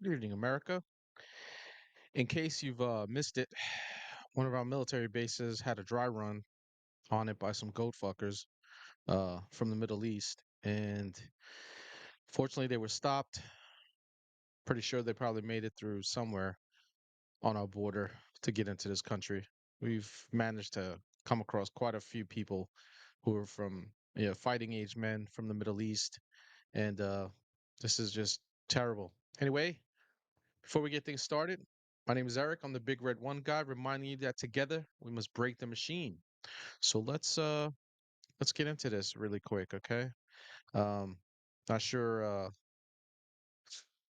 Good evening, America. In case you've missed it, one of our military bases had a dry run on it by some goat fuckers from the Middle East. And fortunately, they were stopped. Pretty sure they probably made it through somewhere on our border to get into this country. We've managed to come across quite a few people who are from fighting age men from the Middle East. And this is just terrible. Anyway, before we get things started, my name is Eric. I'm the Big Red One guy, reminding you that together we must break the machine. So let's get into this really quick, okay? Um Not sure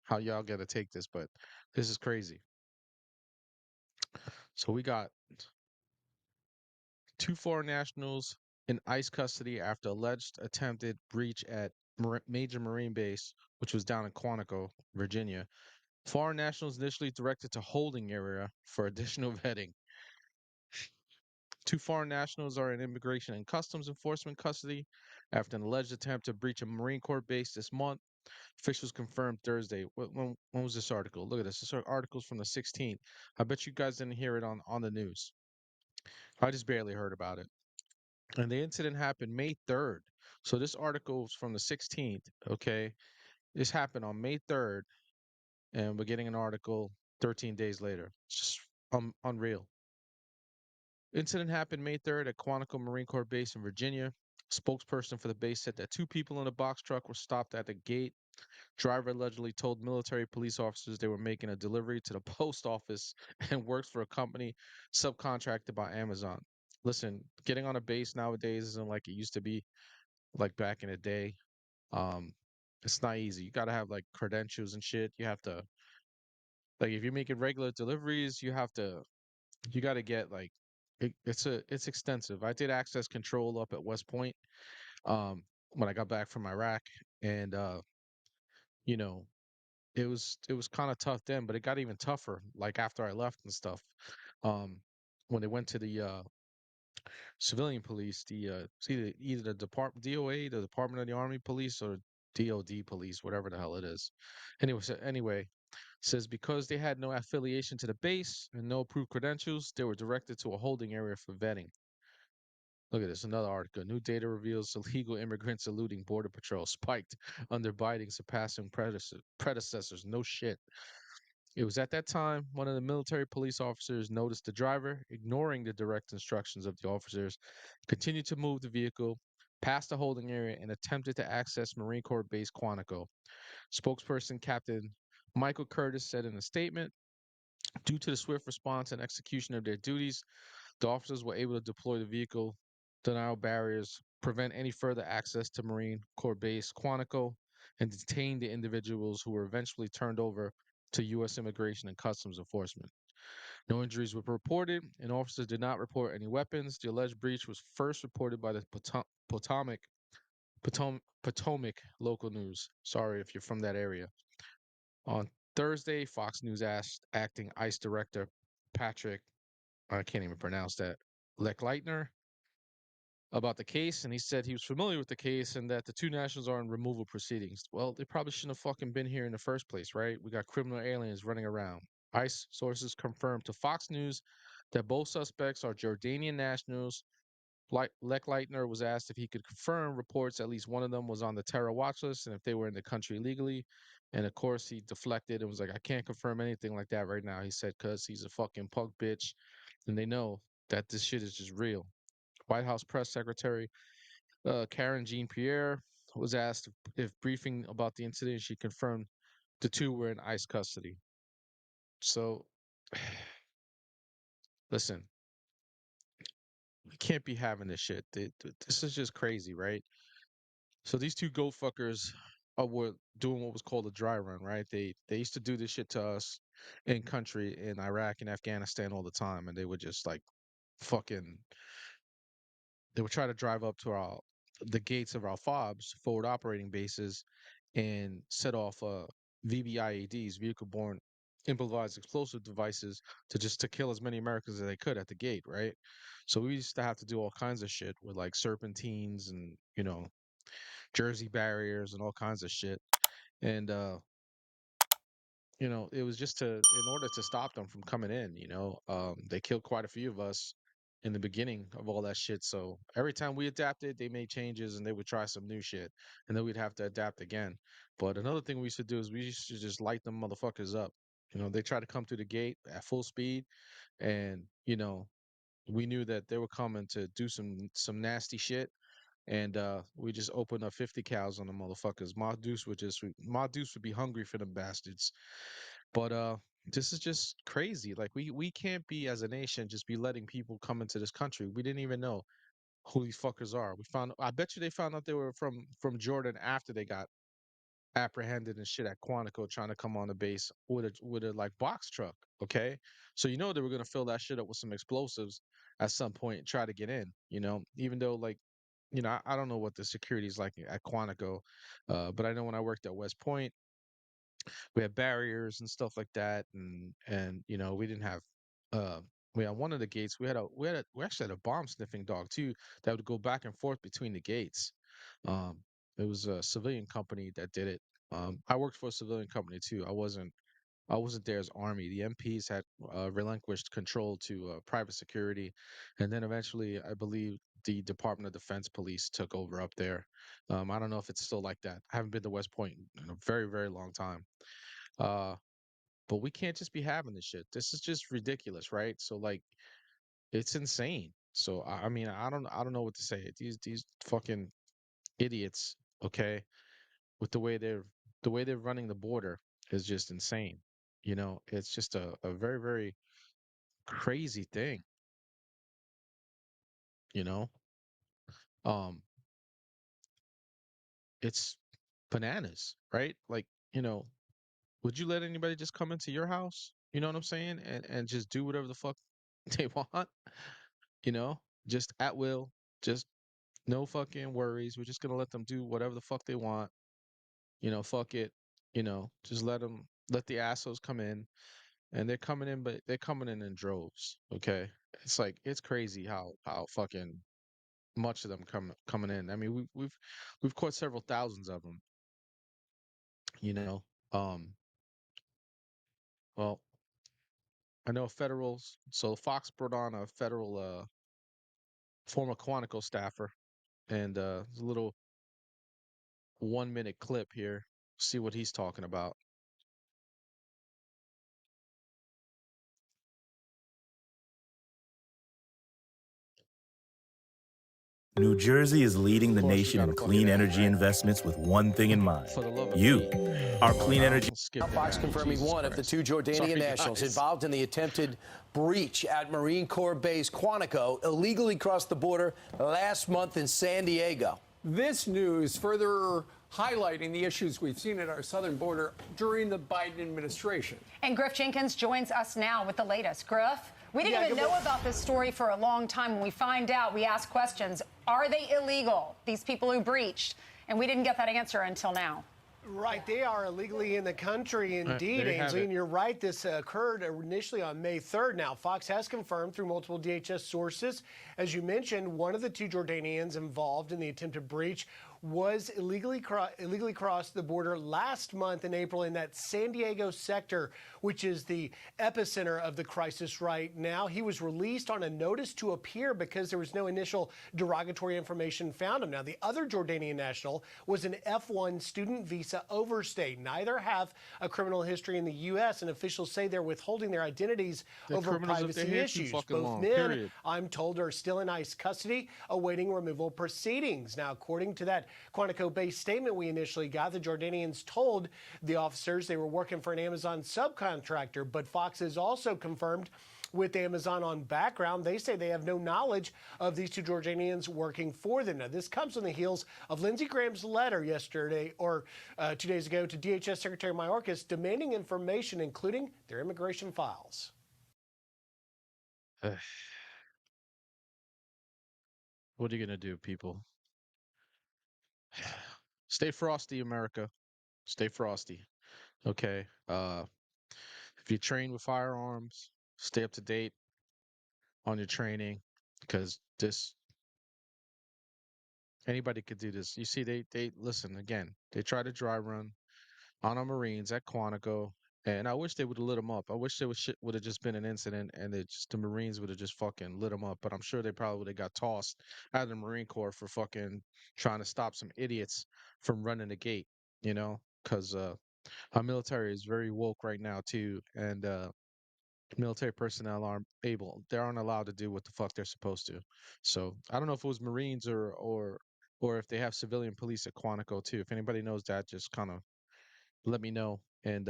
how y'all gonna take this, but this is crazy. So we got two foreign nationals in ICE custody after alleged attempted breach at major Marine base, which was down in Quantico, Virginia. Foreign nationals initially directed to holding area for additional vetting. Two foreign nationals are in immigration and customs enforcement custody after an alleged attempt to breach a Marine Corps base this month. Officials confirmed Thursday. When was this article? Look at this. This article's from the 16th. I bet you guys didn't hear it on the news. I just barely heard about it. And the incident happened May 3rd. So this article's from the 16th. Okay. This happened on May 3rd, and we're getting an article 13 days later. It's just unreal. Incident happened May 3rd at Quantico Marine Corps Base in Virginia. Spokesperson for the base said that two people in a box truck were stopped at the gate. Driver allegedly told military police officers they were making a delivery to the post office and works for a company subcontracted by Amazon. Listen, getting on a base nowadays isn't like it used to be, like back in the day. Um, it's not easy. You gotta have like credentials and shit. You have to like if you're making regular deliveries, you got to get like it's extensive. I did access control up at West Point when I got back from Iraq, and you know it was kind of tough then, but it got even tougher like after I left and stuff. Um, when they went to the civilian police, it's either the Department DOA, the Department of the Army Police, or DOD Police, whatever the hell it is. Anyway, says because they had no affiliation to the base and no approved credentials, they were directed to a holding area for vetting. Look at this, another article. New data reveals illegal immigrants eluding border patrol spiked under Biden surpassing predecessors. No shit. It was at that time one of the military police officers noticed the driver, ignoring the direct instructions of the officers, continued to move the vehicle past the holding area and attempted to access Marine Corps Base Quantico. Spokesperson Captain Michael Curtis said in a statement, due to the swift response and execution of their duties, the officers were able to deploy the vehicle, denial barriers, prevent any further access to Marine Corps Base Quantico, and detain the individuals who were eventually turned over to U.S. Immigration and Customs Enforcement. No injuries were reported, and officers did not report any weapons. The alleged breach was first reported by the Potomac local news. Sorry if you're from that area. On Thursday, Fox News asked acting ICE Director Patrick, I can't even pronounce that, Leckleitner, about the case, and he said he was familiar with the case and that the two nationals are in removal proceedings. Well, they probably shouldn't have fucking been here in the first place, right? We got criminal aliens running around. ICE sources confirmed to Fox News that both suspects are Jordanian nationals. Leckleitner was asked if he could confirm reports at least one of them was on the terror watch list and if they were in the country legally. And of course, he deflected and was like, I can't confirm anything like that right now. He said, because he's a fucking punk bitch. And they know that this shit is just real. White House Press Secretary Karen Jean Pierre was asked if briefing about the incident. She confirmed the two were in ICE custody. So, listen, we can't be having this shit. This is just crazy, right? So these two goat fuckers were doing what was called a dry run, right? They used to do this shit to us in country in Iraq and Afghanistan all the time, and they would just like fucking they would try to drive up to our the gates of our FOBs, forward operating bases, and set off VBIEDs, vehicle-borne improvised explosive devices, to kill as many Americans as they could at the gate, right? So we used to have to do all kinds of shit with like serpentines and Jersey barriers and all kinds of shit. And it was just in order to stop them from coming in. They killed quite a few of us in the beginning of all that shit. So every time we adapted, they made changes and they would try some new shit, and then we'd have to adapt again. But another thing we used to do is we used to just light them motherfuckers up. They try to come through the gate at full speed, and we knew that they were coming to do some nasty shit, and we just opened up 50 cows on the motherfuckers. Ma Deuce would be hungry for them bastards. But this is just crazy. Like we can't be as a nation just be letting people come into this country. We didn't even know who these fuckers are. I bet you they found out they were from Jordan after they got apprehended and shit at Quantico trying to come on the base with a like box truck. Okay. So they were gonna fill that shit up with some explosives at some point and try to get in, even though like I don't know what the security is like at Quantico, but I know when I worked at West Point, we had barriers and stuff like that, and we didn't have uh we had one of the gates. We actually had a bomb sniffing dog too that would go back and forth between the gates. Um, it was a civilian company that did it. I worked for a civilian company too. I wasn't there as army. The MPs had relinquished control to private security, and then eventually, I believe the Department of Defense police took over up there. I don't know if it's still like that. I haven't been to West Point in a very, very long time. Uh, but we can't just be having this shit. This is just ridiculous, right? So like, it's insane. So I mean, I don't know what to say. These fucking idiots, okay, with the way they're running the border is just insane. It's just a very, very crazy thing, you know? Um, it's bananas, right? Like, you know, would you let anybody just come into your house? You know what I'm saying? And just do whatever the fuck they want, you know? Just at will, just no fucking worries. We're just gonna let them do whatever the fuck they want. Fuck it. Just let the assholes come in, and they're coming in, but they're coming in droves. Okay, it's like it's crazy how fucking much of them coming in. I mean, we've caught several thousands of them. You know, um, well, I know federals. So Fox brought on a federal former Quantico staffer, and there's a little 1 minute clip here. See what he's talking about. New Jersey is leading Of the course, we nation got a in fucking clean ad, energy right? investments with one thing in mind. For the love of You, Pete. our Oh, clean no, energy. I'm skip the Fox ad. confirming Jesus one of the Christ. two Jordanian Sorry, nationals guys. involved in the attempted breach at Marine Corps Base Quantico illegally crossed the border last month in San Diego. This news further highlighting the issues we've seen at our southern border during the Biden administration. And Griff Jenkins joins us now with the latest. Griff, we didn't even know about this story for a long time. When we find out, we ask questions. Are they illegal, these people who breached? And we didn't get that answer until now. Right, they are illegally in the country indeed, there you have Ainsley, it. and you're right, this occurred initially on May 3rd. Now, Fox has confirmed through multiple DHS sources, as you mentioned, one of the two Jordanians involved in the attempted breach was illegally crossed the border last month in April in that San Diego sector, which is the epicenter of the crisis right now. He was released on a notice to appear because there was no initial derogatory information found him. Now, the other Jordanian national was an F1 student visa overstay. Neither have a criminal history in the U.S., and officials say they're withholding their identities over privacy issues. Both men, I'm told, are still in ICE custody, awaiting removal proceedings. Now, according to that Quantico-based statement we initially got, the Jordanians told the officers they were working for an Amazon subcontractor, but Fox has also confirmed with Amazon on background, they say they have no knowledge of these two Jordanians working for them. Now, this comes on the heels of Lindsey Graham's letter yesterday, or 2 days ago, to DHS Secretary Mayorkas demanding information, including their immigration files. What are you gonna do, people? Stay frosty, America. Stay frosty. Okay. If you train with firearms, stay up to date on your training, because this anybody could do this. You see, they listen again. They tried to dry run on our Marines at Quantico, And I wish they would have lit him up. I wish there was shit would have just been an incident and the Marines would have just fucking lit him up. But I'm sure they probably would have got tossed out of the Marine Corps for fucking trying to stop some idiots from running the gate, you know? Because our military is very woke right now too, and military personnel they aren't allowed to do what the fuck they're supposed to. So I don't know if it was Marines or if they have civilian police at Quantico too. If anybody knows that, just kind of let me know and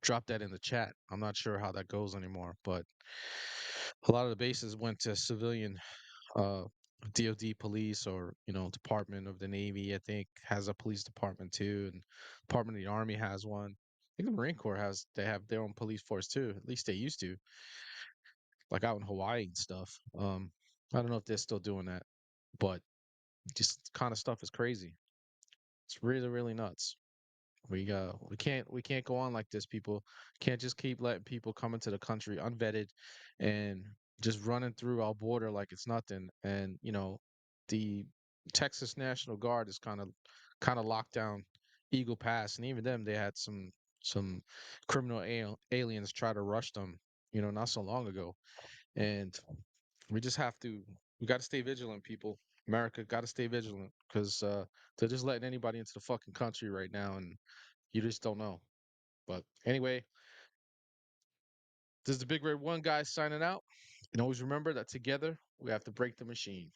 drop that in the chat. I'm not sure how that goes anymore, but a lot of the bases went to civilian uh DoD police or Department of the Navy. I think has a police department too, and Department of the Army has one. I think the Marine Corps they have their own police force too. At least they used to, like out in Hawaii and stuff. I don't know if they're still doing that, but just kind of stuff is crazy. It's really really nuts. We can't go on like this, people. Can't just keep letting people come into the country unvetted and just running through our border like it's nothing. And the Texas National Guard is kind of locked down Eagle Pass, and even them they had some criminal aliens try to rush them, not so long ago. And we got to stay vigilant, people. America got to stay vigilant because they're just letting anybody into the fucking country right now, and you just don't know. But anyway, this is the Big Red One guy signing out. And always remember that together we have to break the machine.